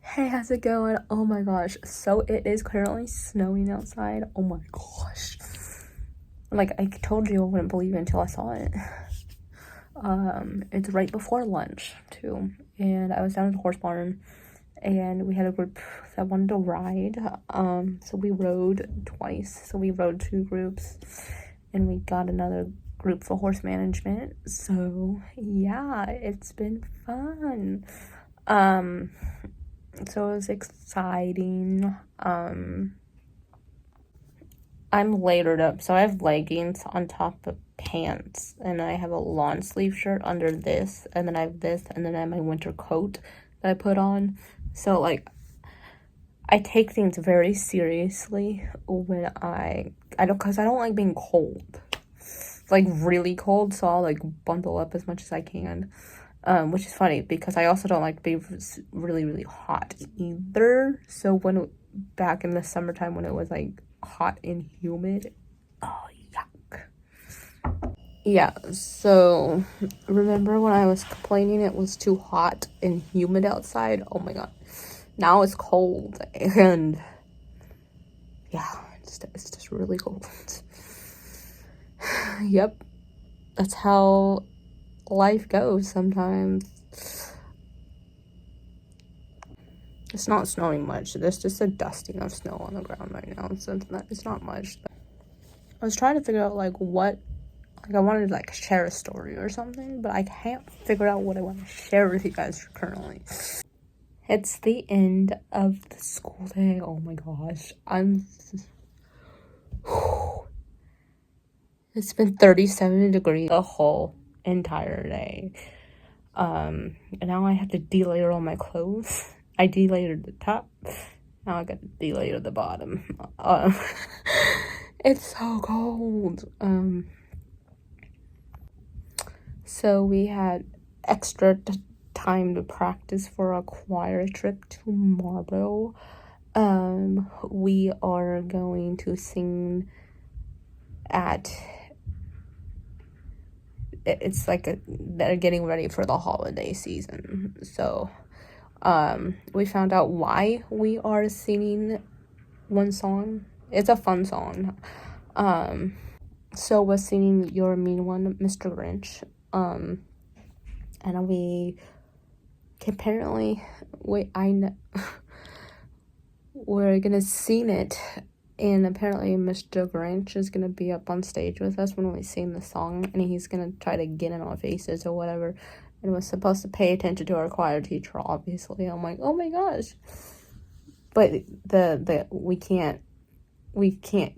Hey, how's it going? Oh my gosh. So it is currently snowing outside. Oh my gosh. Like, I told you I wouldn't believe it until I saw it. It's right before lunch, too. And I was down at the horse barn, and we had a group that wanted to ride. So we rode twice. So we rode 2 groups, and we got another group for horse management. So, yeah, it's been fun. So it was exciting. I'm layered up, so I have leggings on top of pants, and I have a long sleeve shirt under this, and then I have this, and then I have my winter coat that I put on. So, like, I take things very seriously when because I don't like being cold. Like, really cold, so I'll, like, bundle up as much as I can. Which is funny because I also don't like to be really, really hot either. So back in the summertime when it was like hot and humid, oh yuck. Yeah, so remember when I was complaining it was too hot and humid outside? Oh my god. Now it's cold and yeah, it's just really cold. Yep, that's how life goes sometimes. It's not snowing much. There's just a dusting of snow on the ground right now, so it's not much. I was trying to figure out like I wanted to like share a story or something, but I can't figure out what I want to share with you guys currently. It's the end of the school day. Oh my gosh, it's been 37 degrees the whole entire day. And now I have to delayer all my clothes. I delayered the top. Now I got to delayer the bottom. It's so cold. So we had extra time to practice for a choir trip tomorrow. We are going to sing at... It's like they're getting ready for the holiday season. So, we found out why we are singing one song. It's a fun song. So we're singing You're a Mean One, Mr. Grinch. And we apparently, we're gonna sing it, and apparently Mr. Grinch is gonna be up on stage with us when we sing the song, and he's gonna try to get in our faces or whatever. And we're supposed to pay attention to our choir teacher, obviously. I'm like, oh my gosh. But we can't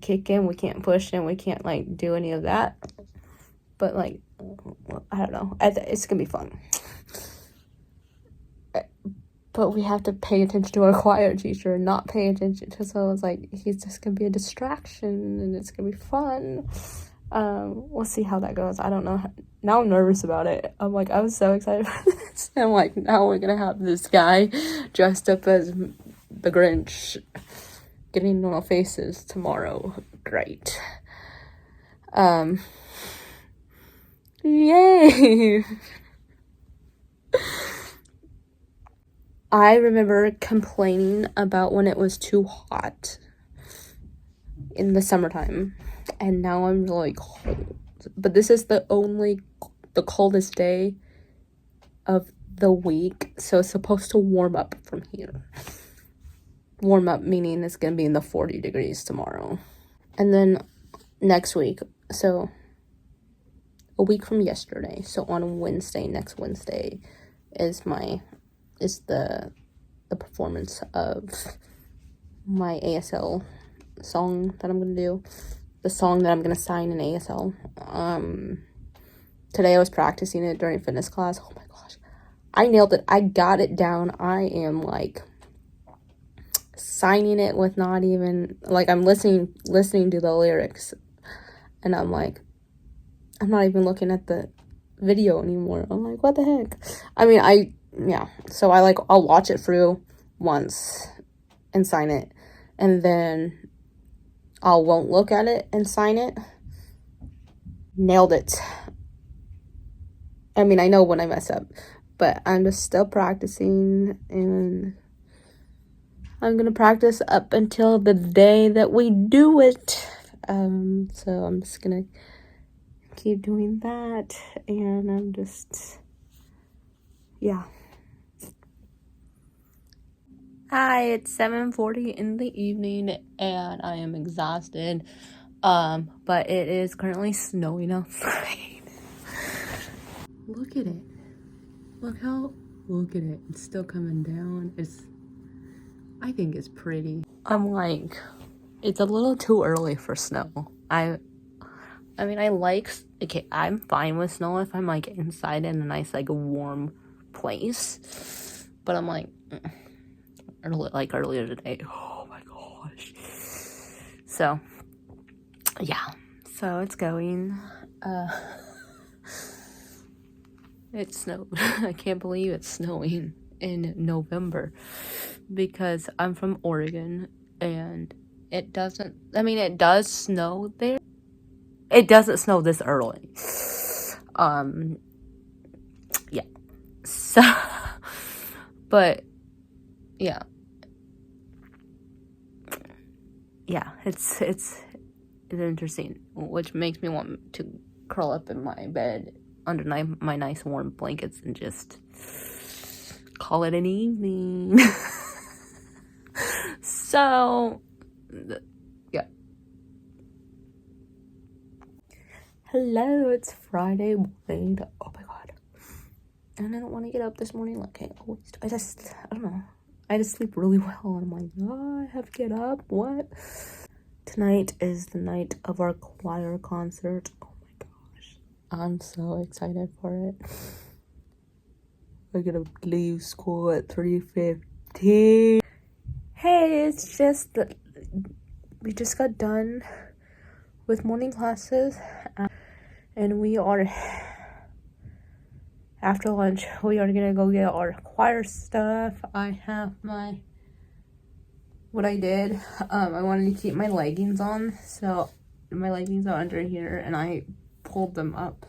kick in, we can't push in, we can't like do any of that. But like, I don't know. It's gonna be fun. But we have to pay attention to our choir teacher and not pay attention to, so it's like, he's just gonna be a distraction and it's gonna be fun. We'll see how that goes. I don't know. Now I'm nervous about it. I'm like, I was so excited for this. And I'm like, now we're gonna have this guy dressed up as the Grinch getting on our faces tomorrow. Great. Yay! I remember complaining about when it was too hot in the summertime, and now I'm really cold. But this is the coldest day of the week, so it's supposed to warm up from here. Warm up meaning it's gonna be in the 40 degrees tomorrow. And then next week, so a week from yesterday, so on Wednesday, next Wednesday, is the performance of my ASL song that I'm gonna do, the song that I'm gonna sign in ASL. Today I was practicing it during fitness class. Oh my gosh, I nailed it. I got it down. I am like signing it with not even like, I'm listening to the lyrics, and I'm like, I'm not even looking at the video anymore. I'm like, what the heck? I mean, so I'll watch it through once and sign it, and then I won't look at it and sign it. Nailed it. I mean, I know when I mess up, but I'm just still practicing, and I'm gonna practice up until the day that we do it. So I'm just gonna keep doing that, and I'm just, yeah. Hi, it's 7:40 in the evening, and I am exhausted. But it is currently snowing outside. Look at it. Look at it. It's still coming down. I think it's pretty. I'm like, it's a little too early for snow. I mean, okay, I'm fine with snow if I'm like inside in a nice, like, warm place. But I'm like, earlier today. Oh my gosh. So, yeah. So it's going. It snowed. I can't believe it's snowing in November because I'm from Oregon and it does snow there. It doesn't snow this early. Yeah. So, but yeah. Yeah, it's interesting, which makes me want to curl up in my bed under my nice warm blankets and just call it an evening. So, yeah. Hello, it's Friday morning. Oh my god. And I don't want to get up this morning like I always do. I don't know. I just sleep really well, and I'm like, oh, I have to get up. What? Tonight is the night of our choir concert. Oh my gosh. I'm so excited for it. We're gonna leave school at 3:15. Hey, it's just that we just got done with morning classes, and we are, after lunch, we are gonna go get our choir stuff. I have what I did, I wanted to keep my leggings on, so my leggings are under here, and I pulled them up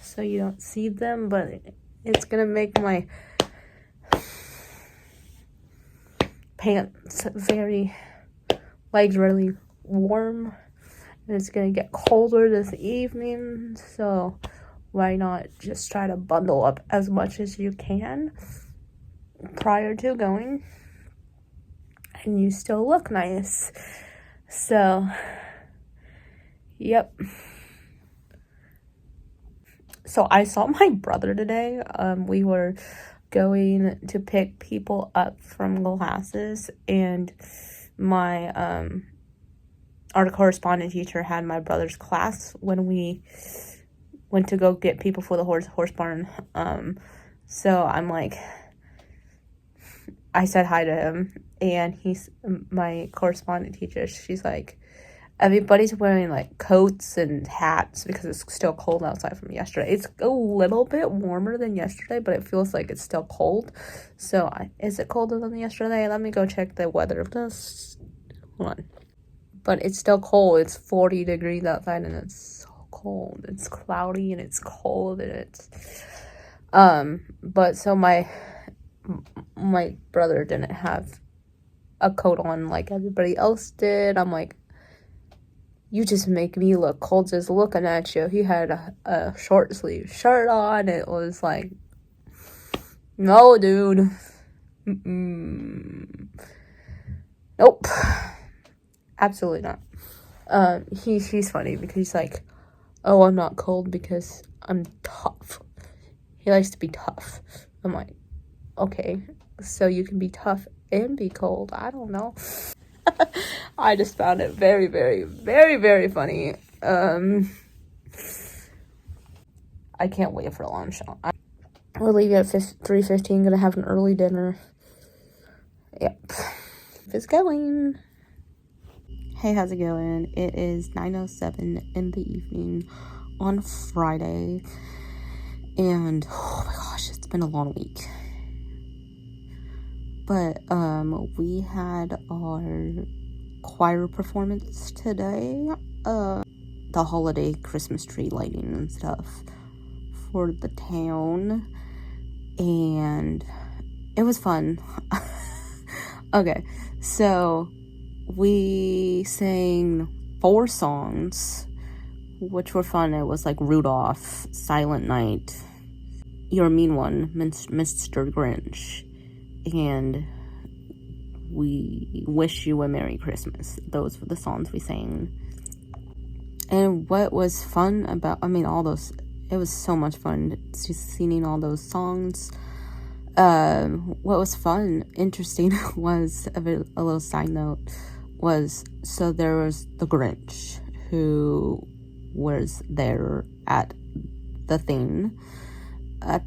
so you don't see them, but it's gonna make my pants legs really warm, and it's gonna get colder this evening, so why not just try to bundle up as much as you can prior to going, and you still look nice. So, yep. So I saw my brother today. We were going to pick people up from classes, and my our correspondent teacher had my brother's class when we went to go get people for the horse barn. So I'm like, I said hi to him, and he's my correspondent teacher. She's like, everybody's wearing like coats and hats because it's still cold outside from yesterday. It's a little bit warmer than yesterday, but it feels like it's still cold. So is it colder than yesterday? Let me go check the weather. Hold on. But it's still cold. It's 40 degrees outside, and it's so cold. It's cloudy and it's cold, and it's but so my brother didn't have a coat on like everybody else did. I'm like, you just make me look cold just looking at you. He had a short sleeve shirt on. It was like, no, dude. Nope. Absolutely not. He's funny because he's like, oh, I'm not cold because I'm tough. He likes to be tough. I'm like, okay, so you can be tough and be cold. I don't know. I just found it very, very, very, very funny. I can't wait for lunch. We're leaving at 3:15. Gonna have an early dinner. Yep. It's going. Hey, how's it going? It is 9:07 in the evening on Friday. And, oh my gosh, it's been a long week. But, we had our choir performance today. The holiday Christmas tree lighting and stuff for the town. And it was fun. Okay, so we sang 4 songs, which were fun. It was like Rudolph, Silent Night, You're a Mean One, Mr. Grinch, and We Wish You a Merry Christmas. Those were the songs we sang. And what was fun about, all those, it was so much fun just singing all those songs. What was fun, interesting, was a little side note, so there was the Grinch who was there at the thing, at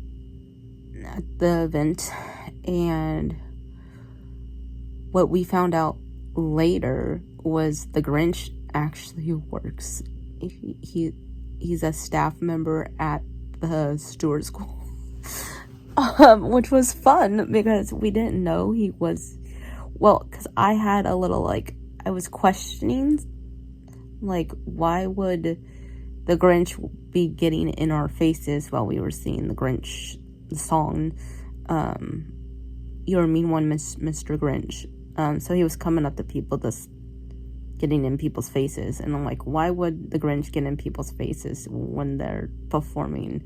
the event, and what we found out later was the Grinch actually works. He's a staff member at the Stewart School. Which was fun because we didn't know he was, because I had a little, I was questioning, why would the Grinch be getting in our faces while we were singing the song, You're a Mean One, Mr. Grinch. So he was coming up to people, just getting in people's faces, and I'm like, why would the Grinch get in people's faces when they're performing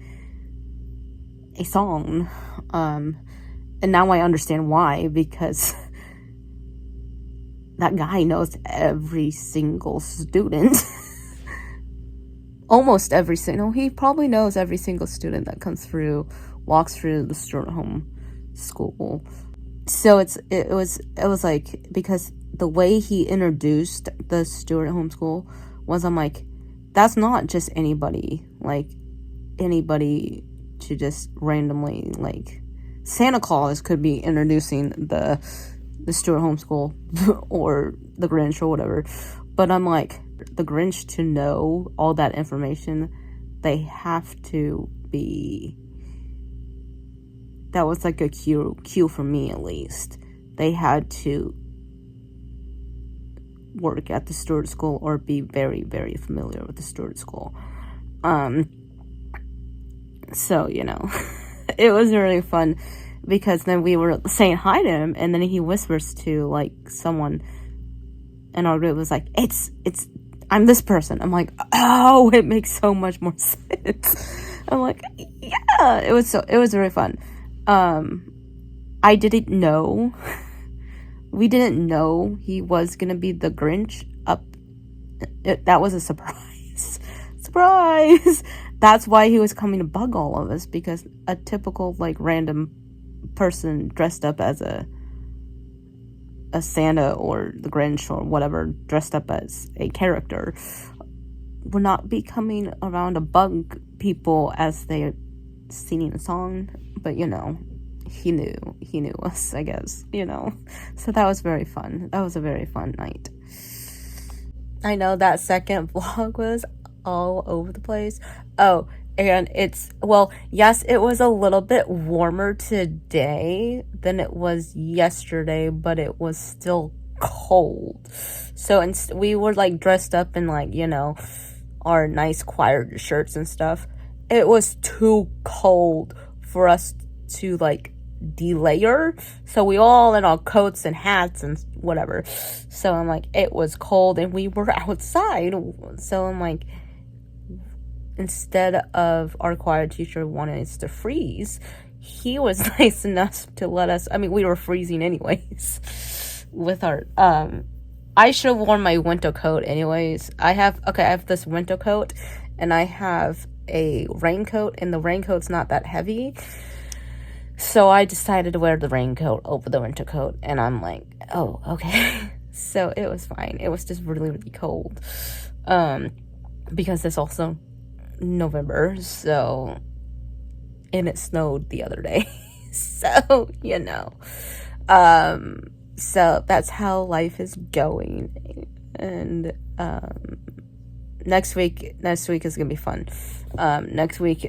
a song? And now I understand why, because that guy knows every single student. Almost every single, he probably knows every single student that walks through the Stewart Home School. So it was like, because the way he introduced the Stewart Home School was, I'm like, that's not just anybody to just randomly, Santa Claus could be introducing the Stewart Home School or the Grinch or whatever, but I'm like, the Grinch to know all that information, they have to be, that was like a cue for me, at least. They had to work at the Stewart School or be very, very familiar with the Stewart School. So, it was really fun, because then we were saying hi to him, and then he whispers to, someone, and our group was like, I'm this person. I'm like, oh, it makes so much more sense. I'm like, yeah, it was really fun. I didn't know, we didn't know he was gonna be the Grinch that was a surprise. Surprise! That's why he was coming to bug all of us, because a typical, random person dressed up as a Santa or the Grinch or whatever, dressed up as a character, would not be coming around to bug people as they're singing a song. But, he knew us, I guess, So that was very fun. That was a very fun night. I know that second vlog was all over the place. Oh, and yes, it was a little bit warmer today than it was yesterday, but it was still cold. So we were dressed up in our nice choir shirts and stuff. It was too cold for us to delayer, so we all in our coats and hats and whatever. So I'm like, it was cold and we were outside, so I'm like, instead of our choir teacher wanting us to freeze, he was nice enough to let us, we were freezing anyways with our I should have worn my winter coat anyways. I have this winter coat, and I have a raincoat, and the raincoat's not that heavy. So I decided to wear the raincoat over the winter coat, and I'm like, oh, okay. So it was fine. It was just really, really cold. Because it's also November, so, and it snowed the other day. So, so that's how life is going. And next week is gonna be fun. Next week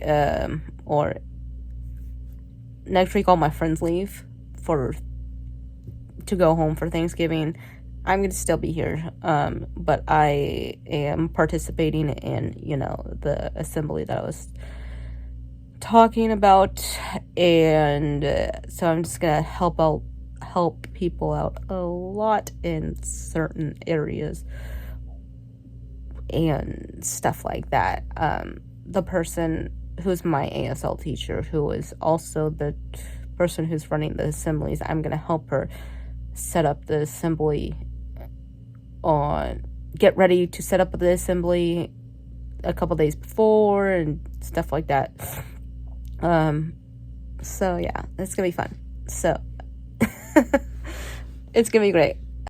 all my friends leave to go home for Thanksgiving. I'm gonna still be here, but I am participating in the assembly that I was talking about, and so I'm just gonna help out help people out a lot in certain areas and stuff like that. The person who's my ASL teacher, who is also the person who's running the assemblies, I'm going to help her set up the assembly get ready to set up the assembly a couple days before and stuff like that. So yeah, it's gonna be fun. So it's gonna be great.